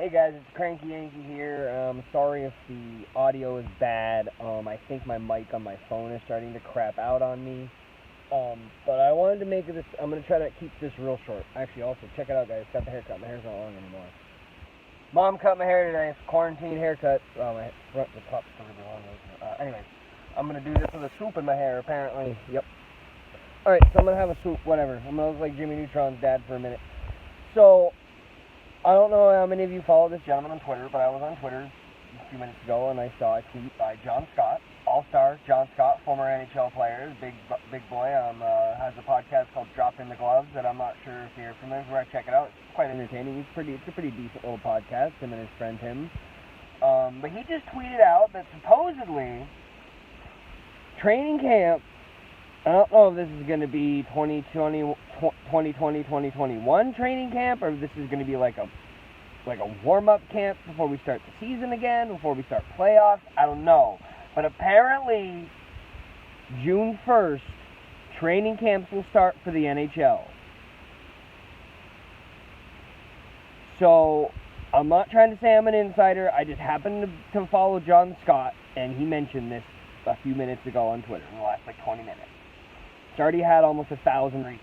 Hey guys, it's Cranky Yankee here. Sorry if the audio is bad. I think my mic on my phone is starting to crap out on me. But I wanted to make this. I'm gonna try to keep this real short. Actually, also check it out, guys. Got the haircut. My hair's not long anymore. Mom cut my hair today. It's a quarantine haircut. Oh, my front, the top's still really long. Anyways, I'm gonna do this with a swoop in my hair. Apparently, yep. All right, so I'm gonna have a swoop. Whatever. I'm gonna look like Jimmy Neutron's dad for a minute. So. I don't know how many of you follow this gentleman on Twitter, but I was on Twitter a few minutes ago, and I saw a tweet by John Scott, all-star John Scott, former NHL player, big boy, has a podcast called Drop in the Gloves that I'm not sure if you're familiar with. Check it out. It's quite entertaining. It's a pretty decent little podcast, him and his friend Tim. But he just tweeted out that supposedly training camp, I don't know if this is going to be 2020, 2021 training camp, or if this is going to be like a warm-up camp before we start the season again, before we start playoffs. I don't know. But apparently, June 1st, training camps will start for the NHL. So, I'm not trying to say I'm an insider. I just happened to follow John Scott, and he mentioned this a few minutes ago on Twitter, in the last 20 minutes. It's already had almost 1,000 retweets.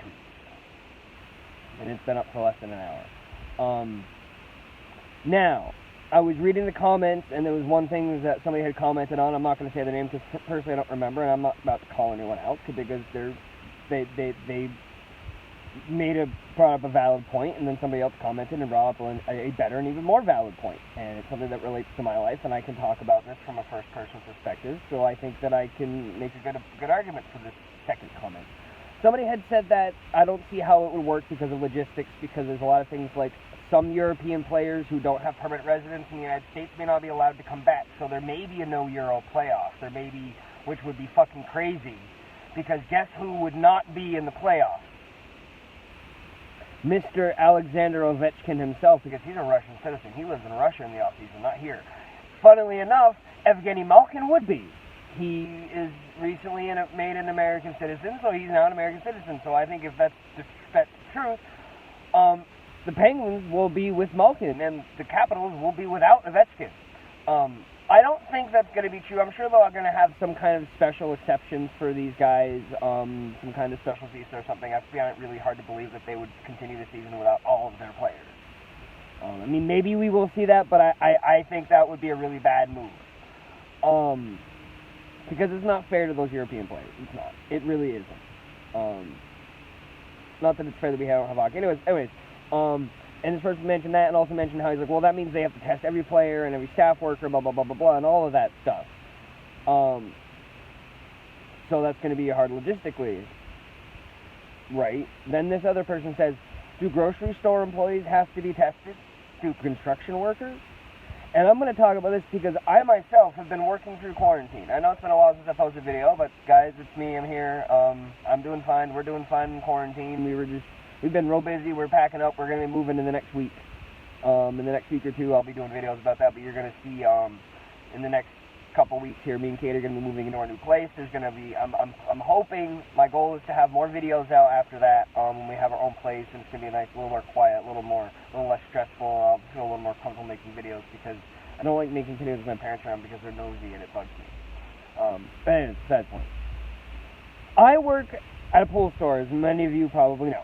And it's been up for less than an hour. Now, I was reading the comments, and there was one thing that somebody had commented on. I'm not going to say their name because personally I don't remember, and I'm not about to call anyone out because they brought up a valid point, and then somebody else commented and brought up a better and even more valid point. And it's something that relates to my life, and I can talk about this from a first-person perspective. So I think that I can make a good argument for this second comment. Somebody had said that I don't see how it would work because of logistics, because there's a lot of things like some European players who don't have permanent residence in the United States may not be allowed to come back, so there may be a no-Euro playoff. There may be, which would be fucking crazy, because guess who would not be in the playoff? Mr. Alexander Ovechkin himself, because he's a Russian citizen. He lives in Russia in the offseason, not here. Funnily enough, Evgeny Malkin would be. He is recently made an American citizen, so he's now an American citizen. So I think if that's the truth, the Penguins will be with Malkin, and the Capitals will be without Ovechkin. I don't think that's going to be true. I'm sure they're going to have some kind of special exceptions for these guys, some kind of special visa or something. I find it really hard to believe that they would continue the season without all of their players. I mean, maybe we will see that, but I think that would be a really bad move. Because it's not fair to those European players. It's not. It really isn't. Not that it's fair that we don't have hockey. Anyways, and this person mentioned that and also mentioned how he's like, well, that means they have to test every player and every staff worker, blah, blah, blah, blah, blah, and all of that stuff. So that's going to be hard logistically. Right? Then this other person says, do grocery store employees have to be tested? Do construction workers? And I'm going to talk about this because I myself have been working through quarantine. I know it's been a while since I posted a video, but guys, it's me. I'm here. I'm doing fine. We're doing fine in quarantine. We've been real busy. We're packing up. We're going to be moving in the next week. In the next week or two, I'll be doing videos about that. But you're going to see in the next couple weeks here, me and Kate are going to be moving into our new place. There's going to be. I'm hoping. My goal is to have more videos out after that. When we have our own place, and it's going to be a nice, a little more quiet, a little less stressful. I'll feel a little more comfortable making videos because I don't like making videos with my parents around because they're nosy and it bugs me. But anyways, that's the point. I work at a pool store, as many of you probably know.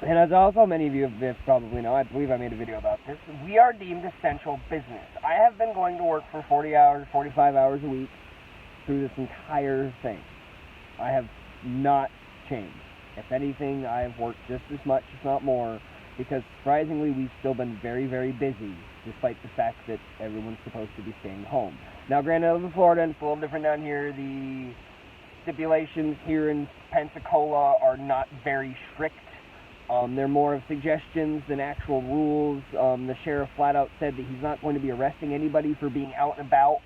And as also many of you have probably know, I believe I made a video about this, we are deemed essential business. I have been going to work for 40 hours, 45 hours a week through this entire thing. I have not changed. If anything, I have worked just as much, if not more, because surprisingly, we've still been very, very busy, despite the fact that everyone's supposed to be staying home. Now, granted, I live in Florida, and it's a little different down here. The stipulations here in Pensacola are not very strict. They're more of suggestions than actual rules. The sheriff flat out said that he's not going to be arresting anybody for being out and about.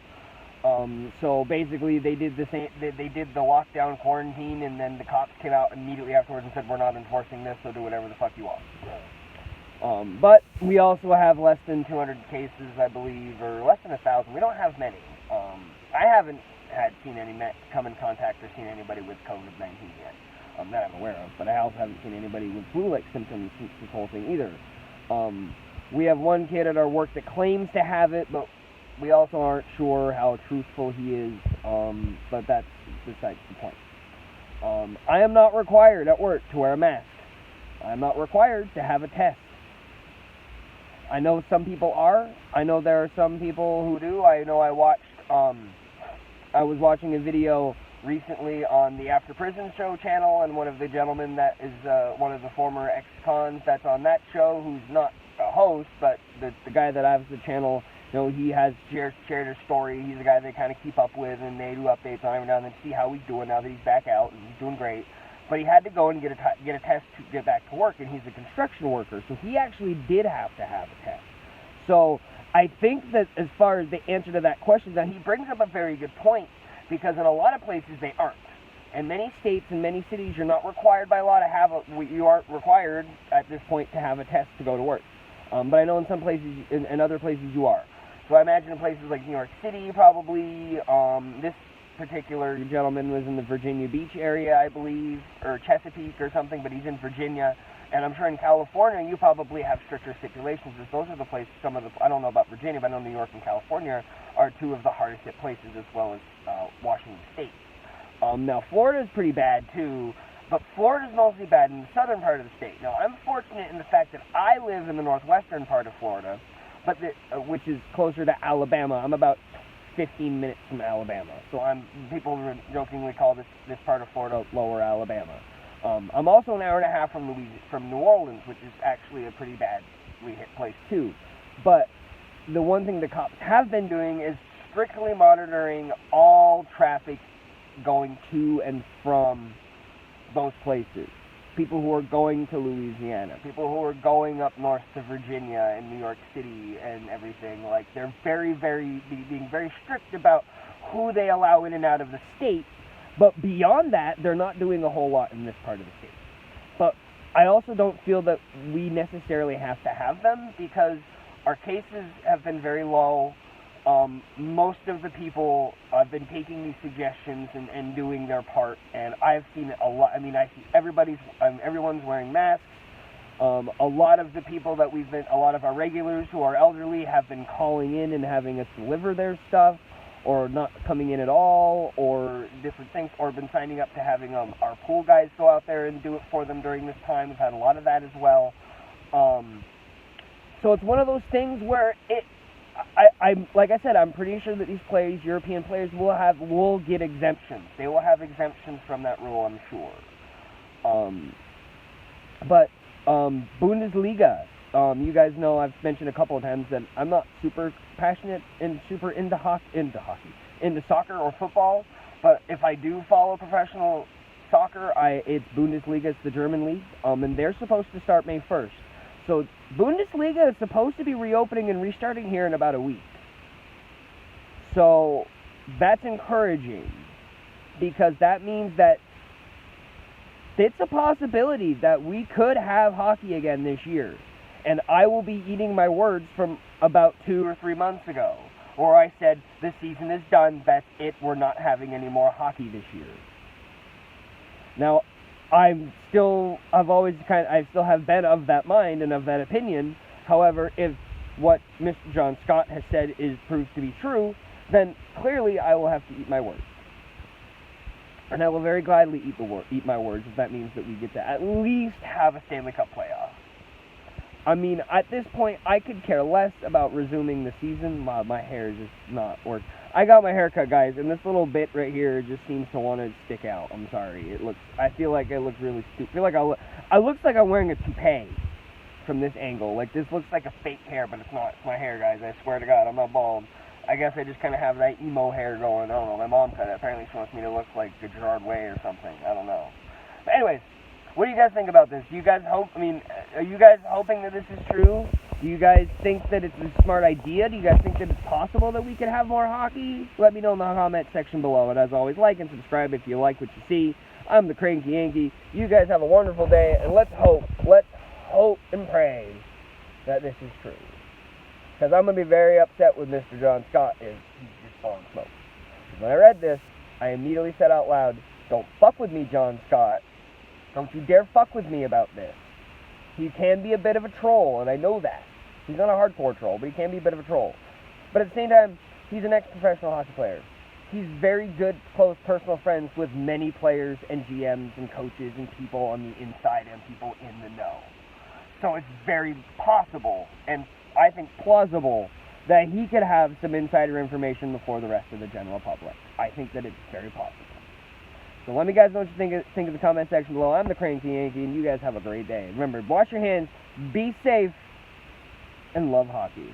So basically, they did the same. They did the lockdown quarantine, and then the cops came out immediately afterwards and said, "We're not enforcing this, so do whatever the fuck you want." But we also have less than 200 cases, I believe, or less than 1,000. We don't have many. I haven't seen any come in contact or seen anybody with COVID-19 yet. That I'm aware of, but I also haven't seen anybody with flu-like symptoms since this whole thing either. We have one kid at our work that claims to have it, but we also aren't sure how truthful he is, but that's besides the point. I am not required at work to wear a mask. I'm not required to have a test. I know some people are. I know there are some people who do. I know I was watching a video recently on the After Prison Show channel, and one of the gentlemen that is one of the former ex-cons that's on that show, who's not a host, but the guy that has the channel, you know, he has shared his story. He's a guy they kind of keep up with, and they do updates on him now and then to see how he's doing now that he's back out, and he's doing great. But he had to go and get a test to get back to work, and he's a construction worker, so he actually did have to have a test. So I think that as far as the answer to that question, now he brings up a very good point, because in a lot of places they aren't. In many states and many cities, you're not required by law to have you aren't required at this point to have a test to go to work. But I know in some places, in other places, you are. So I imagine in places like New York City, probably, this particular gentleman was in the Virginia Beach area, I believe, or Chesapeake or something, but he's in Virginia. And I'm sure in California, you probably have stricter stipulations, because those are the places, I don't know about Virginia, but I know New York and California are two of the hardest hit places, as well as Washington State. Now, Florida's pretty bad, too, but Florida's mostly bad in the southern part of the state. Now, I'm fortunate in the fact that I live in the northwestern part of Florida, but which is closer to Alabama. I'm about 15 minutes from Alabama. So people jokingly call this part of Florida Lower Alabama. I'm also an hour and a half from New Orleans, which is actually a pretty badly hit place too. But the one thing the cops have been doing is strictly monitoring all traffic going to and from those places. People who are going to Louisiana, people who are going up north to Virginia and New York City and everything. Like, they're being very strict about who they allow in and out of the state. But beyond that, they're not doing a whole lot in this part of the state. But I also don't feel that we necessarily have to have them, because our cases have been very low. Most of the people have been taking these suggestions and doing their part, and I've seen a lot. I mean, I see everyone's wearing masks. A lot of the people that a lot of our regulars who are elderly have been calling in and having us deliver their stuff, or not coming in at all, or different things, or been signing up to having our pool guys go out there and do it for them during this time. We've had a lot of that as well. So it's one of those things where like I said, I'm pretty sure that these players, European players, will get exemptions. They will have exemptions from that rule, I'm sure. But Bundesliga, you guys know I've mentioned a couple of times that I'm not super passionate and super into soccer or football. But if I do follow professional soccer, it's Bundesliga, it's the German league, and they're supposed to start May 1st. So Bundesliga is supposed to be reopening and restarting here in about a week. So that's encouraging, because that means that it's a possibility that we could have hockey again this year. And I will be eating my words from about 2 or 3 months ago, where I said the season is done, that's it, we're not having any more hockey this year. Now, I still have been of that mind and of that opinion. However, if what Mr. John Scott has said proves to be true, then clearly I will have to eat my words. And I will very gladly eat my words if that means that we get to at least have a Stanley Cup playoff. I mean, at this point, I could care less about resuming the season. My hair is just not working. I got my hair cut, guys, and this little bit right here just seems to want to stick out. I'm sorry. I feel like it looks really stupid. I feel like it looks like I'm wearing a toupee from this angle. Like, this looks like a fake hair, but it's not. It's my hair, guys. I swear to God, I'm not bald. I guess I just kind of have that emo hair going. I don't know. My mom cut it. Apparently she wants me to look like a Gerard Way or something. I don't know. But anyways, what do you guys think about this? Do you guys are you guys hoping that this is true? Do you guys think that it's a smart idea? Do you guys think that it's possible that we could have more hockey? Let me know in the comment section below. And as always, like and subscribe if you like what you see. I'm the Cranky Yankee. You guys have a wonderful day, and let's hope and pray that this is true. Because I'm going to be very upset with Mr. John Scott if he's just blowing smoke. When I read this, I immediately said out loud, don't fuck with me, John Scott. Don't you dare fuck with me about this. He can be a bit of a troll, and I know that. He's not a hardcore troll, but he can be a bit of a troll. But at the same time, he's an ex-professional hockey player. He's very good, close, personal friends with many players and GMs and coaches and people on the inside and people in the know. So it's very possible, and I think plausible, that he could have some insider information before the rest of the general public. I think that it's very possible. So let me guys know what you think of the comment section below. I'm the Cranky Yankee, and you guys have a great day. Remember, wash your hands, be safe, and love hockey.